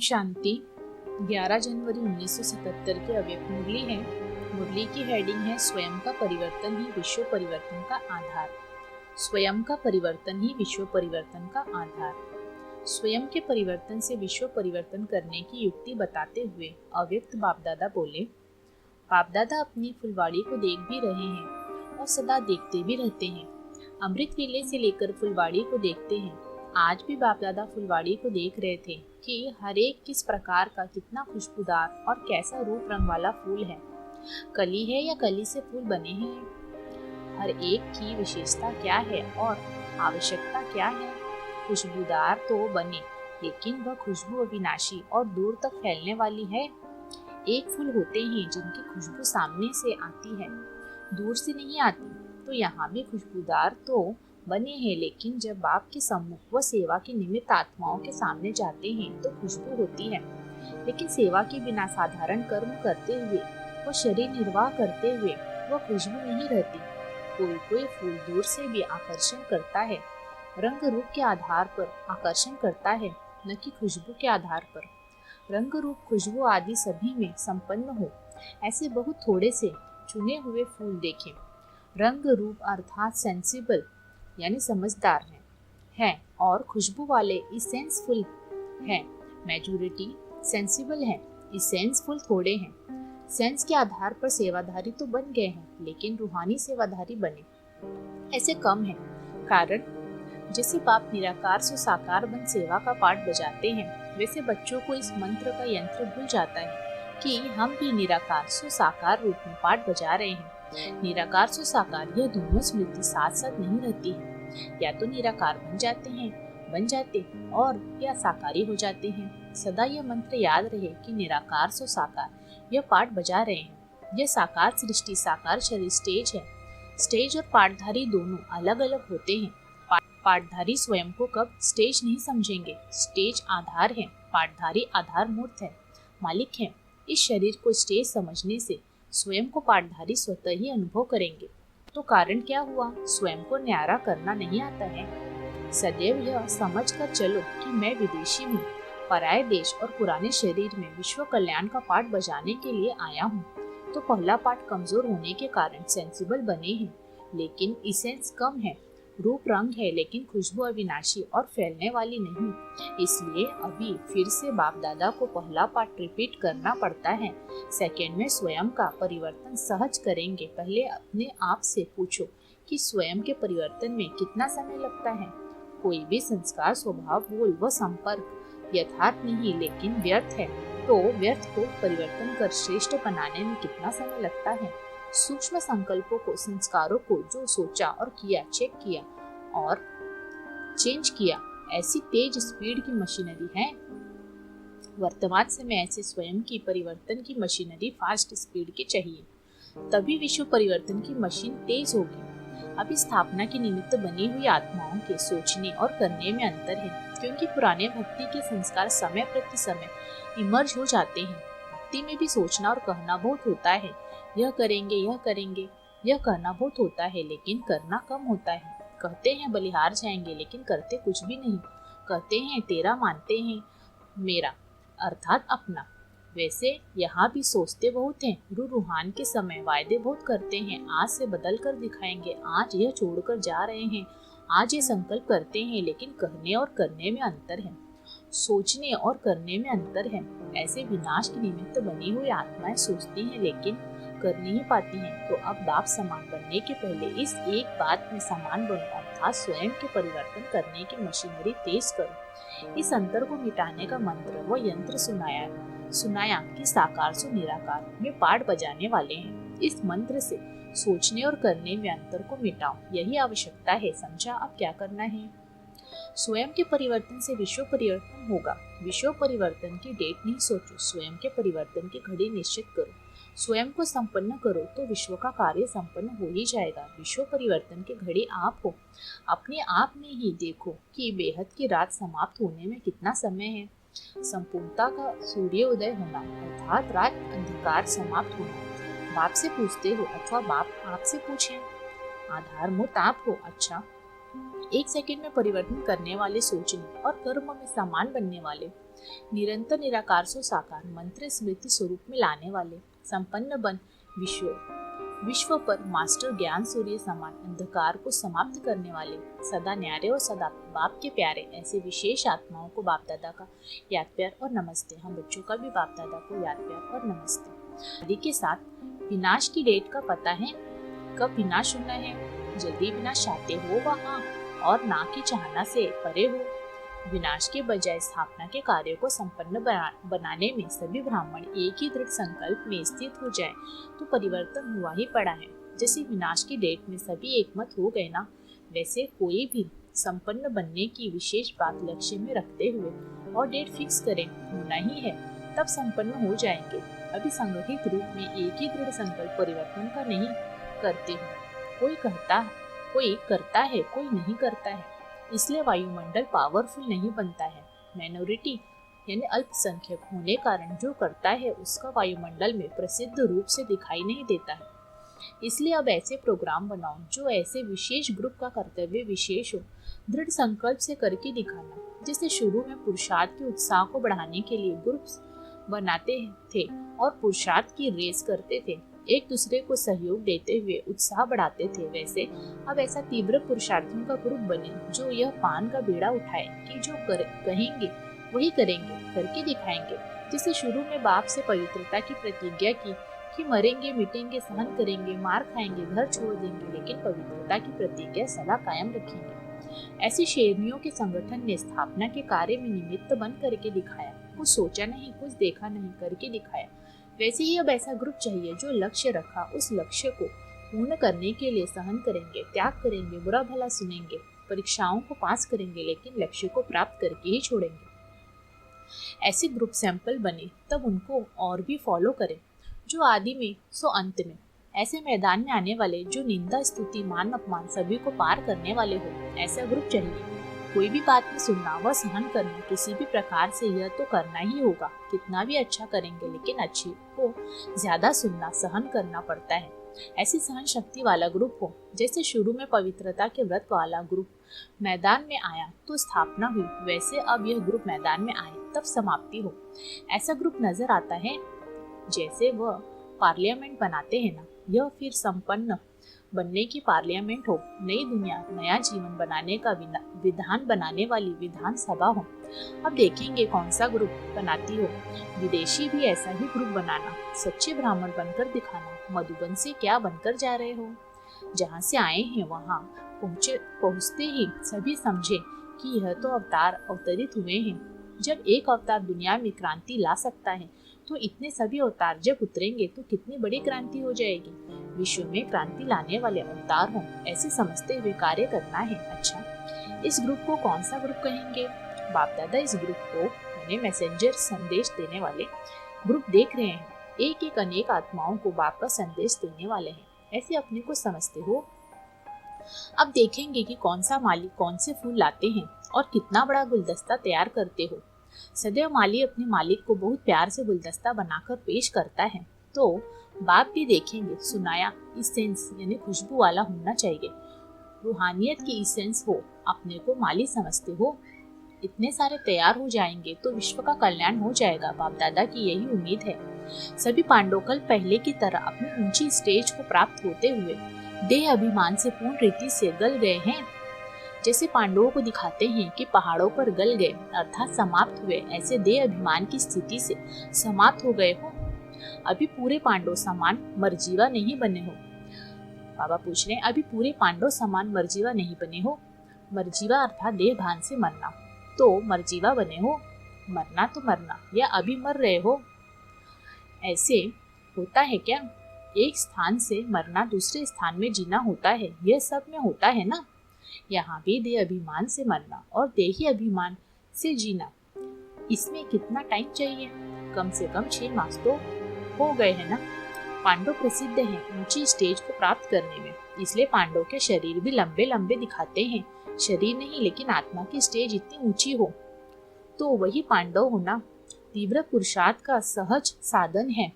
शांति। 11 जनवरी 1977 की अव्यक्त मुरली है। मुरली की हेडिंग है स्वयं का परिवर्तन ही विश्व परिवर्तन का आधार। स्वयं का परिवर्तन ही विश्व परिवर्तन का आधार। स्वयं के परिवर्तन से विश्व परिवर्तन करने की युक्ति बताते हुए अव्यक्त बापदादा बोले, बापदादा अपनी फुलवाड़ी को देख भी रहे हैं और सदा देखते भी रहते हैं। अमृत वेले से लेकर फुलवाड़ी को देखते हैं। आज भी बापदादा फुलवाड़ी को देख रहे थे कि हर एक किस प्रकार का, कितना खुशबूदार और कैसा रूप रंग वाला फूल है। कली है या कली से फूल बने हैं, हर एक की विशेषता क्या है और आवश्यकता क्या है। खुशबूदार तो बने, लेकिन वह खुशबू अविनाशी और दूर तक फैलने वाली है। एक फूल होते हैं जिनकी खुशबू सामने से आती है, दूर से नहीं आती। तो यहाँ भी खुशबूदार तो बने हैं, लेकिन जब बाप के सम्मुख व सेवा के निमित्त आत्माओं के सामने जाते हैं तो खुशबू होती है, लेकिन सेवा के बिना साधारण कर्म करते हुए व शरीर निर्वाह करते हुए वह खुशबू नहीं रहती। कोई कोई फूल दूर से भी आकर्षण करता है, रंग रूप के आधार पर आकर्षण करता है, न कि खुशबू के आधार पर। रंग रूप खुशबू आदि सभी में संपन्न हो, ऐसे बहुत थोड़े से चुने हुए फूल देखें। रंग रूप अर्थात सेंसिबल यानी समझदार है और खुशबू वाले इसेंसफुल है। मेजॉरिटी सेंसिबल है, इसेंसफुल थोड़े हैं। सेंस के आधार पर सेवाधारी तो बन गए हैं, लेकिन रूहानी सेवाधारी बने ऐसे कम है। कारण जैसे बाप निराकार से साकार बन सेवा का पाठ बजाते हैं, वैसे बच्चों को इस मंत्र का यंत्र भूल जाता है कि हम भी निराकार से साकार रूप में पाठ बजा रहे हैं। निराकार से साकार यह दोनों स्मृति साथ साथ नहीं रहती है। या तो निराकार बन जाते और या साकारी हो जाते हैं। सदा यह मंत्र याद रहे कि निराकार से साकार यह पाठ बजा रहे हैं। यह साकार सृष्टि, साकार शरीर स्टेज है। स्टेज और पाठधारी दोनों अलग अलग होते हैं। पाठधारी स्वयं को कब स्टेज नहीं समझेंगे। स्टेज आधार है, पाठधारी आधार मूर्त है, मालिक है। इस शरीर को स्टेज समझने से स्वयं को पाठधारी स्वतः ही अनुभव करेंगे। तो कारण क्या हुआ? स्वयं को न्यारा करना नहीं आता है। सदैव यह समझ कर चलो कि मैं विदेशी हूँ, पराये देश और पुराने शरीर में विश्व कल्याण का पाठ बजाने के लिए आया हूँ। तो पहला पाठ कमजोर होने के कारण सेंसिबल बने हैं, लेकिन इसेंस कम है। रूप रंग है, लेकिन खुशबू अविनाशी और फैलने वाली नहीं। इसलिए अभी फिर से बाप दादा को पहला पाठ रिपीट करना पड़ता है। सेकंड में स्वयं का परिवर्तन सहज करेंगे। पहले अपने आप से पूछो कि स्वयं के परिवर्तन में कितना समय लगता है। कोई भी संस्कार, स्वभाव, बोल व संपर्क यथार्थ नहीं लेकिन व्यर्थ है, तो व्यर्थ को परिवर्तन कर श्रेष्ठ बनाने में कितना समय लगता है। सूक्ष्म संकल्पों को, संस्कारों को जो सोचा और किया, चेक किया और चेंज किया, ऐसी तेज स्पीड की मशीनरी है। वर्तमान समय ऐसे स्वयं की परिवर्तन की मशीनरी फास्ट स्पीड की चाहिए, तभी विश्व परिवर्तन की मशीन तेज होगी। अभी स्थापना के निमित्त बनी हुई आत्माओं के सोचने और करने में अंतर है, क्योंकि पुराने भक्ति के संस्कार समय प्रति समय इमर्ज हो जाते हैं। भक्ति में भी सोचना और कहना बहुत होता है। यह करेंगे, यह करेंगे, यह कहना बहुत होता है, लेकिन करना कम होता है। कहते हैं बलिहार जाएंगे, लेकिन करते कुछ भी नहीं। कहते हैं तेरा, मानते हैं मेरा, अर्थात अपना। वैसे यहाँ भी सोचते बहुत हैं। रूहान के समय वायदे बहुत करते हैं। आज से बदल कर दिखाएंगे, आज यह छोड़कर जा रहे हैं, आज ये संकल्प करते हैं, लेकिन कहने और करने में अंतर है। सोचने और करने में अंतर है। ऐसे विनाश के निमित्त बनी हुई आत्माएं सोचती हैं, लेकिन कर नहीं पाती हैं। तो अब बाप समान बनने के पहले इस एक बात में समान बनो, अर्थात स्वयं के परिवर्तन करने की मशीनरी तेज करो। इस अंतर को मिटाने का मंत्र व यंत्र सुनाया कि साकार से निराकार में पाठ बजाने वाले हैं। इस मंत्र से सोचने और करने में अंतर को मिटाओ, यही आवश्यकता है। समझा अब क्या करना है? स्वयं के परिवर्तन से विश्व परिवर्तन होगा। विश्व परिवर्तन की डेट नहीं सोचो, स्वयं के परिवर्तन की घड़ी निश्चित करो। स्वयं को संपन्न करो तो विश्व का कार्य संपन्न हो ही जाएगा। विश्व परिवर्तन की घड़ी आप हो। अपने आप में ही देखो कि बेहद की रात समाप्त होने में कितना समय है। संपूर्णता का सूर्योदय होना अर्थात रात अंधकार समाप्त होना। बाप से पूछते हो अथवा बाप आपसे पूछे, आधार मूर्त आप हो। अच्छा, एक सेकंड में परिवर्तन करने वाले, सोचने और कर्म में समान बनने वाले, निरंतर निराकार से साकार मंत्र स्मृति स्वरूप में लाने वाले, संपन्न बन विश्व पर मास्टर ज्ञान सूर्य समान अंधकार को समाप्त करने वाले, सदा न्यारे और सदा बाप के प्यारे, ऐसे विशेष आत्माओं को बाप दादा का याद प्यार और नमस्ते। हम बच्चों का भी बाप दादा को याद प्यार और नमस्ते। आदि के साथ विनाश की डेट का पता है, कब विनाश होना है, जल्दी विनाश चाहते हो वहाँ और ना कि चाहना से परे हो। विनाश के बजाय स्थापना के कार्यों को संपन्न बनाने में सभी ब्राह्मण एक ही दृढ़ संकल्प में स्थित हो जाए तो परिवर्तन हुआ ही पड़ा है। जैसे विनाश की डेट में सभी एकमत हो गए ना, वैसे कोई भी संपन्न बनने की विशेष बात लक्ष्य में रखते हुए और डेट फिक्स करें, होना ही है, तब संपन्न हो जाएंगे। अभी संगठित रूप में एक ही दृढ़ संकल्प परिवर्तन का नहीं करते हो, कोई करता है कोई नहीं करता है, इसलिए वायुमंडल पावरफुल नहीं बनता है। माइनॉरिटी यानी अल्पसंख्यक होने कारण जो करता है उसका वायुमंडल में प्रसिद्ध रूप से दिखाई नहीं देता है। इसलिए अब ऐसे प्रोग्राम बनाओ जो ऐसे विशेष ग्रुप का कर्तव्य विशेष हो, दृढ़ संकल्प से करके दिखाना। जैसे शुरू में पुरुषार्थ के उत्साह को बढ़ाने के लिए ग्रुप्स बनाते थे और पुरुषार्थ की रेस करते थे, एक दूसरे को सहयोग देते हुए उत्साह बढ़ाते थे, वैसे अब ऐसा तीव्र पुरुषार्थियों का ग्रुप बने जो यह पान का बीड़ा उठाए कि जो कहेंगे वही करेंगे, करके दिखाएंगे। जिसे शुरू में बाप से पवित्रता की प्रतिज्ञा की कि मरेंगे मिटेंगे सहन करेंगे मार खाएंगे घर छोड़ देंगे, लेकिन पवित्रता की प्रतिज्ञा सदा कायम रखेंगे। ऐसी शेरनियों के संगठन ने स्थापना के कार्य में निमित्त बन करके दिखाया, कुछ सोचा नहीं कुछ देखा नहीं, करके दिखाया। वैसे ही अब ऐसा ग्रुप चाहिए जो लक्ष्य रखा उस लक्ष्य को पूर्ण करने के लिए सहन करेंगे, त्याग करेंगे, बुरा भला सुनेंगे, परीक्षाओं को पास करेंगे, लेकिन लक्ष्य को प्राप्त करके ही छोड़ेंगे। ऐसे ग्रुप सैंपल बने तब उनको और भी फॉलो करें, जो आदि में सो अंत में। ऐसे मैदान में आने वाले जो निंदा स्तुति मान अपमान सभी को पार करने वाले हो, ऐसा ग्रुप चाहिए। कोई भी बात में सुनना व सहन करना, किसी भी प्रकार से यह तो करना ही होगा, कितना भी अच्छा करेंगे लेकिन अच्छे को ज्यादा सुनना सहन करना पड़ता है। ऐसी सहन शक्ति वाला ग्रुप हो। जैसे शुरू में पवित्रता के व्रत वाला ग्रुप मैदान में आया तो स्थापना हुई, वैसे अब यह ग्रुप मैदान में आए तब समाप्ति हो। ऐसा ग्रुप नजर आता है जैसे वह पार्लियामेंट बनाते हैं ना, यह फिर संपन्न बनने की पार्लियामेंट हो, नई दुनिया नया जीवन बनाने का विधान बनाने वाली विधान सभा हो। अब देखेंगे कौन सा ग्रुप बनाती हो। विदेशी भी ऐसा ही ग्रुप बनाना, सच्चे ब्राह्मण बनकर दिखाना। मधुबन से क्या बनकर जा रहे हो, जहाँ से आए हैं वहाँ पहुँचते ही सभी समझे कि यह तो अवतार अवतरित हुए हैं। जब एक अवतार दुनिया में क्रांति ला सकता है तो इतने सभी अवतार जब उतरेंगे तो कितनी बड़ी क्रांति हो जाएगी। विश्व में क्रांति लाने वाले अवतार हों, ऐसे समझते हुए कार्य करना है। अच्छा, इस ग्रुप को कौन सा ग्रुप कहेंगे? बाप दादा इस ग्रुप को यानी मैसेंजर संदेश देने वाले ग्रुप देख रहे हैं। एक एक अनेक आत्माओं को बाप का संदेश देने वाले हैं, ऐसे अपने को समझते हो। अब देखेंगे कि कौन सा माली कौन से फूल लाते हैं और कितना बड़ा गुलदस्ता तैयार करते हो। सदैव माली अपने मालिक को बहुत प्यार से गुलदस्ता बनाकर पेश करता है, तो बाप भी देखेंगे। सुनाया इसेंस यानी खुशबू वाला होना चाहिए, रूहानियत की इसेंस हो। अपने को माली समझते हो, इतने सारे तैयार हो जाएंगे तो विश्व का कल्याण हो जाएगा। बाप दादा की यही उम्मीद है। सभी पांडवकल पहले की तरह अपनी ऊंची स्टेज को प्राप्त होते हुए देह अभिमान से पूर्ण रीति से गल गए हैं। जैसे पांडवों को दिखाते हैं कि पहाड़ों पर गल गए अर्थात समाप्त हुए, ऐसे देह अभिमान की स्थिति से समाप्त हो गए हो। अभी पूरे पांडव समान मरजीवा नहीं बने हो। बाबा पूछ रहे हैं, अभी पूरे पांडव समान मरजीवा नहीं बने हो। मरजीवा अर्थात देह भान से मरना, तो मरजीवा बने हो। मरना तो मरना, या अभी मर रहे हो। ऐसे होता है क्या? एक स्थान से मरना दूसरे स्थान में जीना होता है, यह सब में होता है ना। यहाँ भी देह अभिमान से मरना और देही अभिमान से जीना, इसमें कितना टाइम चाहिए? कम से कम 6 मास तो हो गए हैं ना। पांडव प्रसिद्ध हैं ऊंची स्टेज को प्राप्त करने में, इसलिए पांडव के शरीर भी लंबे लंबे दिखाते हैं। शरीर नहीं लेकिन आत्मा की स्टेज इतनी ऊंची हो तो वही पांडव होना। तीव्र पुरुषार्थ का सहज साधन है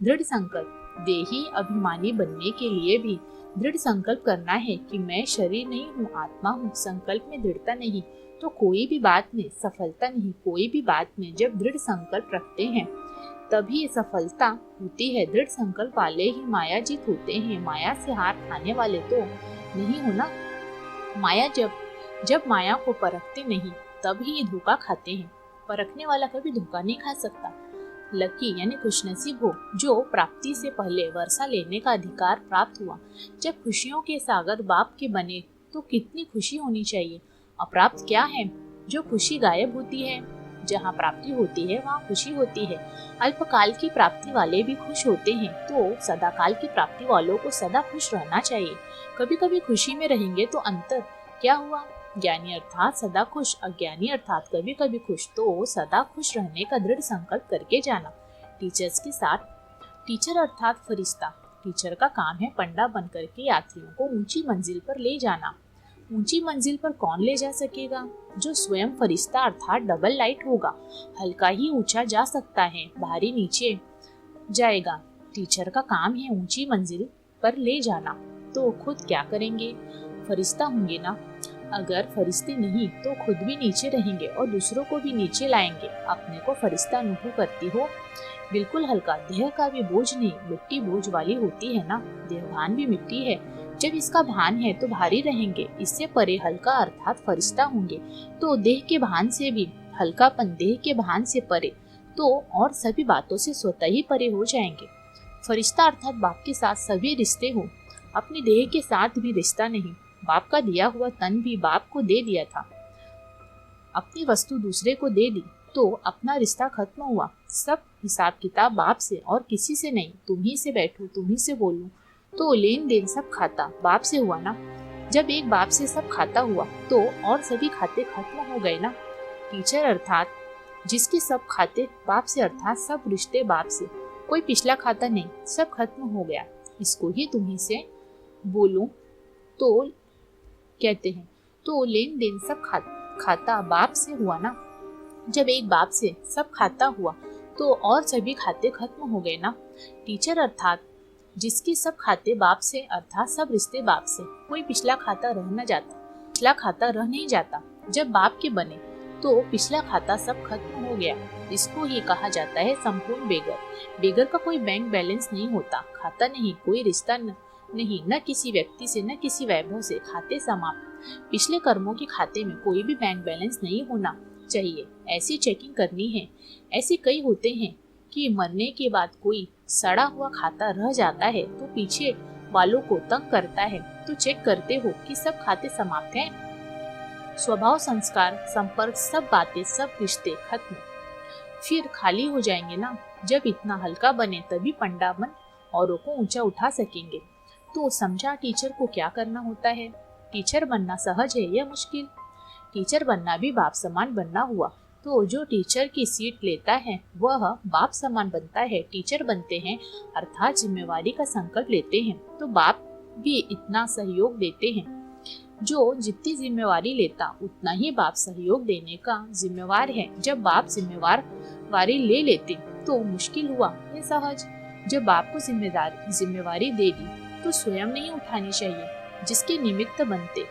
दृढ़ संकल्प। देही अभिमानी बनने के लिए भी दृढ़ संकल्प करना है कि मैं शरीर नहीं हूँ, आत्मा हूँ। संकल्प में दृढ़ता नहीं तो कोई भी बात में सफलता नहीं। कोई भी बात में जब दृढ़ संकल्प रखते हैं तभी सफलता होती है। दृढ़ संकल्प वाले ही माया जीत होते हैं। माया से हार खाने वाले तो नहीं हो ना। माया जब माया को परखते नहीं तब ही धोखा खाते हैं। परखने वाला कभी धोखा नहीं खा सकता। लकी यानी खुशनसीब हो जो प्राप्ति से पहले वर्षा लेने का अधिकार प्राप्त हुआ। जब खुशियों के सागर बाप के बने तो कितनी खुशी होनी चाहिए। अप्राप्त क्या है? जो खुशी गायब होती है। जहाँ प्राप्ति होती है वहाँ खुशी होती है। अल्पकाल की प्राप्ति वाले भी खुश होते हैं तो सदाकाल की प्राप्ति वालों को सदा खुश रहना चाहिए। कभी कभी खुशी में रहेंगे तो अंतर क्या हुआ? ज्ञानी अर्थात सदा खुश, अज्ञानी अर्थात कभी कभी खुश। तो सदा खुश रहने का दृढ़ संकल्प करके जाना। टीचर्स के साथ। टीचर अर्थात फरिश्ता। टीचर का काम है पंडा बनकर के यात्रियों को ऊंची मंजिल पर ले जाना। ऊंची मंजिल पर कौन ले जा सकेगा? जो स्वयं फरिश्ता अर्थात डबल लाइट होगा। हल्का ही ऊंचा जा सकता है, भारी नीचे जाएगा। टीचर का काम है ऊंची मंजिल पर ले जाना। तो खुद क्या करेंगे? फरिश्ता होंगे ना। अगर फरिश्ते नहीं तो खुद भी नीचे रहेंगे और दूसरों को भी नीचे लाएंगे। अपने को फरिश्ता अनुभव करती हो? बिल्कुल हल्का। देह का भी बोझ नहीं, मिट्टी बोझ वाली होती है ना। देहभान भी मिट्टी है। जब इसका भान है तो भारी रहेंगे। इससे परे हल्का अर्थात फरिश्ता होंगे तो देह के भान से भी हल्कापन, देह के भान से परे तो और सभी बातों से स्वतः ही परे हो जाएंगे। फरिश्ता अर्थात बाप के साथ सभी रिश्ते हो, अपने देह के साथ भी रिश्ता नहीं। बाप का दिया हुआ तन भी बाप को दे दिया था। अपनी वस्तु दूसरे को दे दी तो अपना रिश्ता खत्म हुआ। सब हिसाब किताब बाप से और किसी से नहीं। तुम ही से बैठूं, तुम ही से बोलूं तो लेन देन सब खाता बाप से हुआ ना। जब एक बाप से सब खाता हुआ तो और सभी खाते खत्म हो गए ना। टीचर अर्थात जिसके सब खाते बाप से अर्थात सब रिश्ते बाप से। कोई पिछला खाता नहीं, सब खत्म हो गया। इसको ही तुम्ही से बोलूं तो कहते हैं। तो लेन देन सब खाता बाप से हुआ ना। जब एक बाप से सब खाता हुआ तो और सभी खाते खत्म हो गए ना। टीचर अर्थात जिसकी सब खाते बाप से अर्थात सब रिश्ते बाप से। कोई पिछला खाता रह न जाता, पिछला खाता रह नहीं जाता। जब बाप के बने तो पिछला खाता सब खत्म हो गया। इसको ही कहा जाता है संपूर्ण बेगर। बेगर का कोई बैंक बैलेंस नहीं होता, खाता नहीं, कोई रिश्ता नहीं, न किसी व्यक्ति से न किसी वैभव से। खाते समाप्त। पिछले कर्मों के खाते में कोई भी बैंक बैलेंस नहीं होना चाहिए। ऐसी चेकिंग करनी है। ऐसे कई होते हैं कि मरने के बाद कोई सड़ा हुआ खाता रह जाता है तो पीछे वालों को तंग करता है। तो चेक करते हो कि सब खाते समाप्त हैं। स्वभाव, संस्कार, संपर्क, सब बातें, सब रिश्ते खत्म। फिर खाली हो जाएंगे ना। जब इतना हल्का बने तभी पंडा बन औरों को ऊंचा उठा सकेंगे। तो समझा टीचर को क्या करना होता है। टीचर बनना सहज है या मुश्किल? टीचर बनना भी बाप समान बनना हुआ। तो जो टीचर की सीट लेता है वह बाप समान बनता है। टीचर बनते हैं अर्थात जिम्मेवारी का संकल्प लेते हैं तो बाप भी इतना सहयोग देते हैं। जो जितनी जिम्मेवारी लेता उतना ही बाप सहयोग देने का जिम्मेवार है। जब बाप जिम्मेवारी ले लेते तो मुश्किल हुआ या सहज? जब बाप को जिम्मेवारी दे दी तो स्वयं नहीं उठानी चाहिए। जिसके निमित्त बनते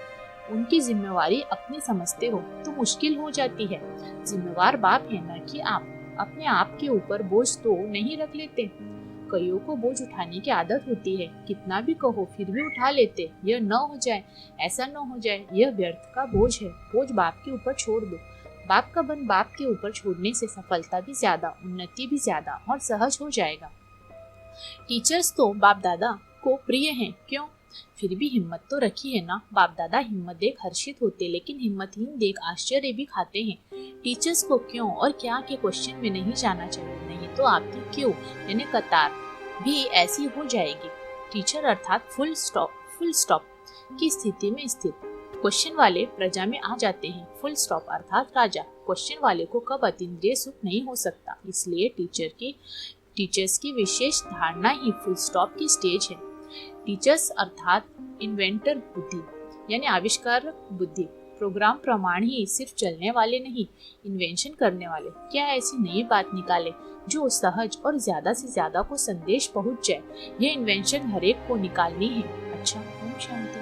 उनकी जिम्मेवारी अपनी समझते हो तो मुश्किल हो जाती है। जिम्मेवार बाप है न कि आप। अपने आप के ऊपर बोझ तो नहीं रख लेते। कईयों को बोझ उठाने की आदत होती है, कितना भी कहो फिर भी उठा लेते। यह न हो जाए, ऐसा न हो जाए, यह व्यर्थ का बोझ है। बोझ बाप के ऊपर छोड़ दो। बाप का बन बाप के ऊपर छोड़ने से सफलता भी ज्यादा, उन्नति भी ज्यादा और सहज हो जाएगा। टीचर्स तो बाप दादा को प्रिय हैं, क्यों? फिर भी हिम्मत तो रखी है ना। बाप दादा हिम्मत देख हर्षित होते लेकिन हिम्मतहीन देख आश्चर्य भी खाते हैं। टीचर्स को क्यों और क्या के क्वेश्चन में नहीं जाना चाहिए, नहीं तो आपकी क्यों यानी कतार भी ऐसी हो जाएगी। टीचर अर्थात फुल स्टॉप की स्थिति में स्थित। क्वेश्चन वाले प्रजा में आ जाते हैं। फुल स्टॉप अर्थात राजा। क्वेश्चन वाले को कब अतीन्द्रिय सुख नहीं हो सकता। इसलिए टीचर्स की विशेष धारणा ही फुल स्टॉप की स्टेज है। टीचर्स अर्थात इन्वेंटर बुद्धि यानी आविष्कार बुद्धि। प्रोग्राम प्रमाण ही सिर्फ चलने वाले नहीं, इन्वेंशन करने वाले। क्या ऐसी नई बात निकाले जो सहज और ज्यादा से ज्यादा को संदेश पहुंच जाए। यह इन्वेंशन हरेक को निकालनी है। अच्छा, ओम शांति।